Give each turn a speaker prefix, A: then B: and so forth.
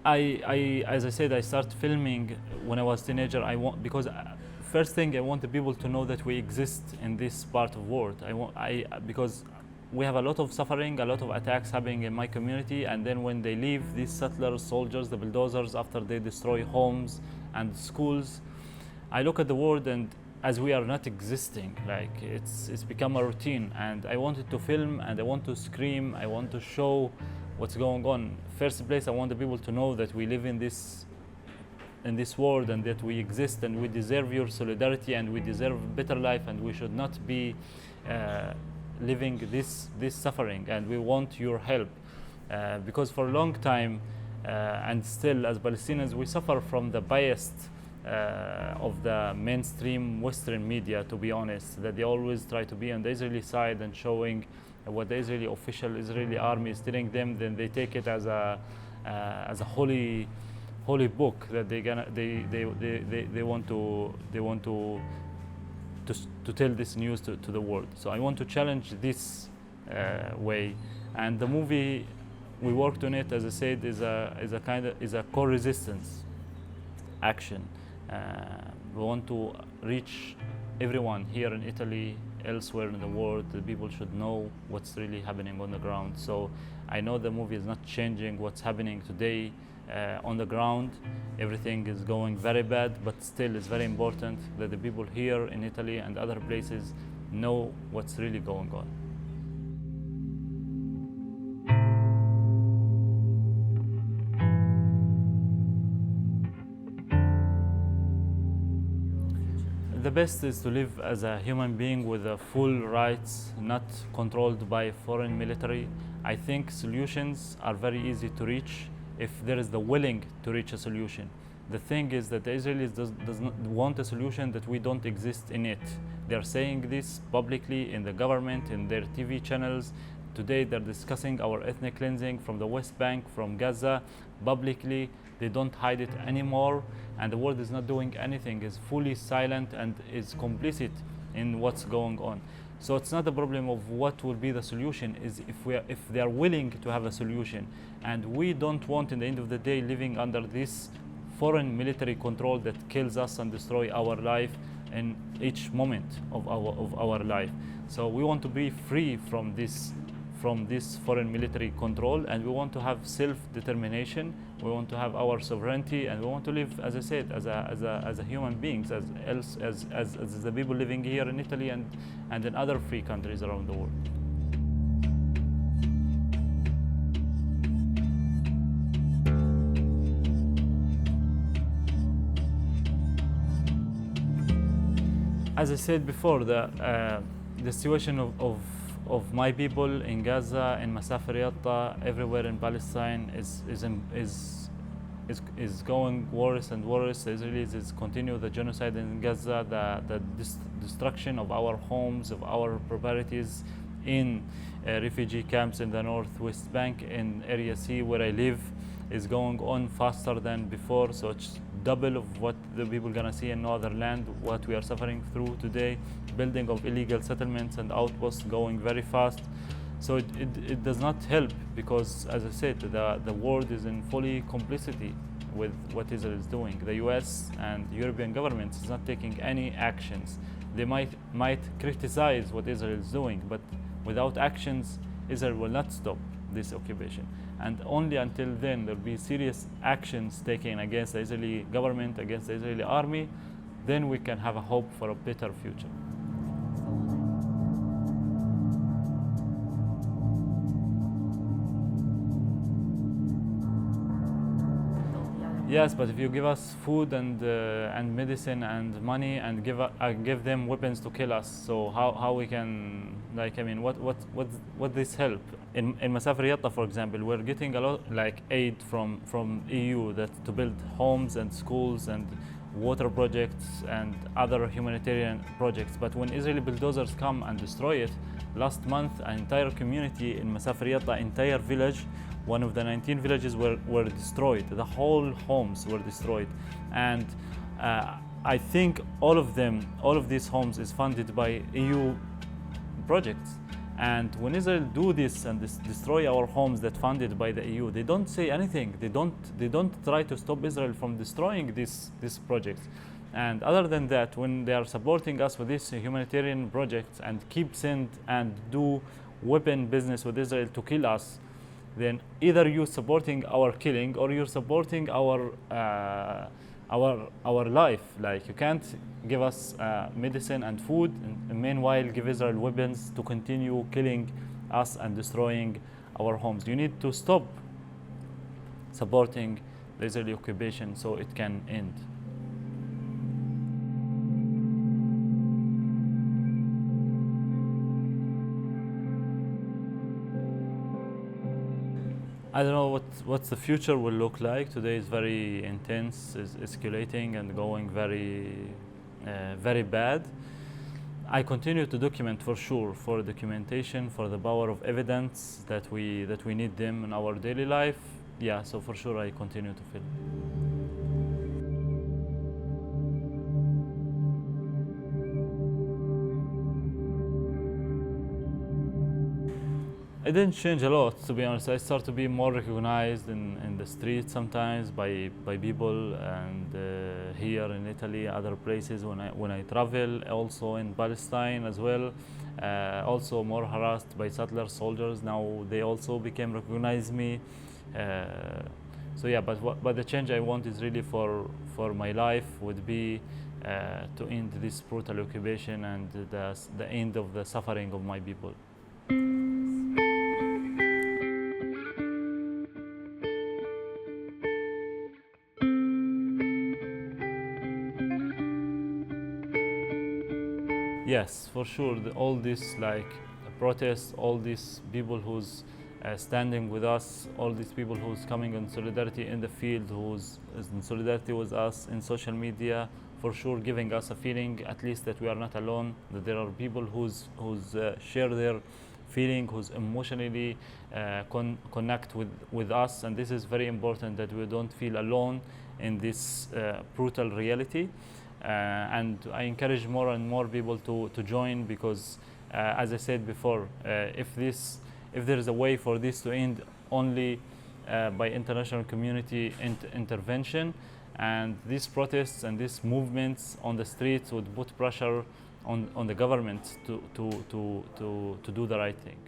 A: As I said, I started filming when I was a teenager. Because first thing I want the people to know that we exist in this part of world. Because we have a lot of suffering, a lot of attacks happening in my community, and then when they leave, these settlers, soldiers, the bulldozers, after they destroy homes and schools, I look at the world and as we are not existing, like it's become a routine. And I wanted to film and I want to scream, I want to show what's going on. First place, I want the people to know that we live in this world and that we exist and we deserve your solidarity and we deserve a better life and we should not be living this suffering, and we want your help because for a long time and still as Palestinians we suffer from the bias of the mainstream Western media, to be honest, that they always try to be on the Israeli side and showing what the official Israeli army is telling them. Then they take it as a holy book that they want to tell this news to the world. So I want to challenge this way, and the movie we worked on it, as I said, is a co-resistance action. We want to reach everyone here in Italy, elsewhere in the world. The people should know what's really happening on the ground. So I know the movie is not changing what's happening today on the ground. Everything is going very bad, but still it's very important that the people here in Italy and other places know what's really going on. The best is to live as a human being with full rights, not controlled by foreign military. I think solutions are very easy to reach if there is the willing to reach a solution. The thing is that the Israelis does not want a solution that we don't exist in it. They're saying this publicly in the government, in their TV channels. Today they're discussing our ethnic cleansing from the West Bank, from Gaza, publicly. They don't hide it anymore, and the world is not doing anything, is fully silent and is complicit in what's going on. So it's not a problem of what will be the solution, is if they are willing to have a solution. And we don't want, in the end of the day, living under this foreign military control that kills us and destroy our life in each moment of our life. So we want to be free from this foreign military control, and we want to have self-determination. We want to have our sovereignty, and we want to live, as I said, as a human beings, as the people living here in Italy and in other free countries around the world. As I said before, the situation of my people in Gaza, in Masafer Yatta, everywhere in Palestine is going worse and worse. The Israelis continue the genocide in Gaza, the destruction of our homes, of our properties in refugee camps in the Northwest Bank, in Area C where I live, is going on faster than before. So it's double of what the people are gonna see in no other land, what we are suffering through today. Building of illegal settlements and outposts going very fast. So it does not help, because, as I said, the world is in fully complicity with what Israel is doing. The US and European governments is not taking any actions. They might criticize what Israel is doing, but without actions, Israel will not stop this occupation. And only until then there will be serious actions taken against the Israeli government, against the Israeli army, then we can have a hope for a better future. Yes, but if you give us food and medicine and money and give them weapons to kill us, so how we can, like, I mean, what this help? In Masafer Yatta, for example, we're getting a lot like aid from EU to build homes and schools and water projects and other humanitarian projects. But when Israeli bulldozers come and destroy it, last month an entire community in Masafer Yatta, entire village, one of the 19 villages were destroyed. The whole homes were destroyed. And I think all of these homes is funded by EU projects. And when Israel do this and destroy our homes that funded by the EU, they don't say anything. They don't try to stop Israel from destroying these projects. And other than that, when they are supporting us with these humanitarian projects and keep send and do weapon business with Israel to kill us, then either you're supporting our killing or you're supporting our life. Like, you can't give us medicine and food and meanwhile give Israel weapons to continue killing us and destroying our homes. You need to stop supporting the Israeli occupation so it can end. I don't know what the future will look like. Today is very intense, is escalating and going very bad. I continue to document for sure, for documentation, for the power of evidence that we need them in our daily life. Yeah, so for sure I continue to film. It didn't change a lot, to be honest. I started to be more recognized in the streets sometimes by people, and here in Italy, other places when I travel, also in Palestine as well. Also more harassed by settler soldiers. Now they also became recognize me. So yeah, but the change I want is really for my life would be to end this brutal occupation and the end of the suffering of my people. Yes, for sure. All this like protests, all these people who's standing with us, all these people who's coming in solidarity in the field, who's in solidarity with us in social media, for sure giving us a feeling at least that we are not alone, that there are people who's share their feeling, who's emotionally connect with us, and this is very important, that we don't feel alone in this brutal reality. And I encourage more and more people to join, because as I said before, if there is a way for this to end only by international community intervention, and these protests and these movements on the streets would put pressure on the government to do the right thing.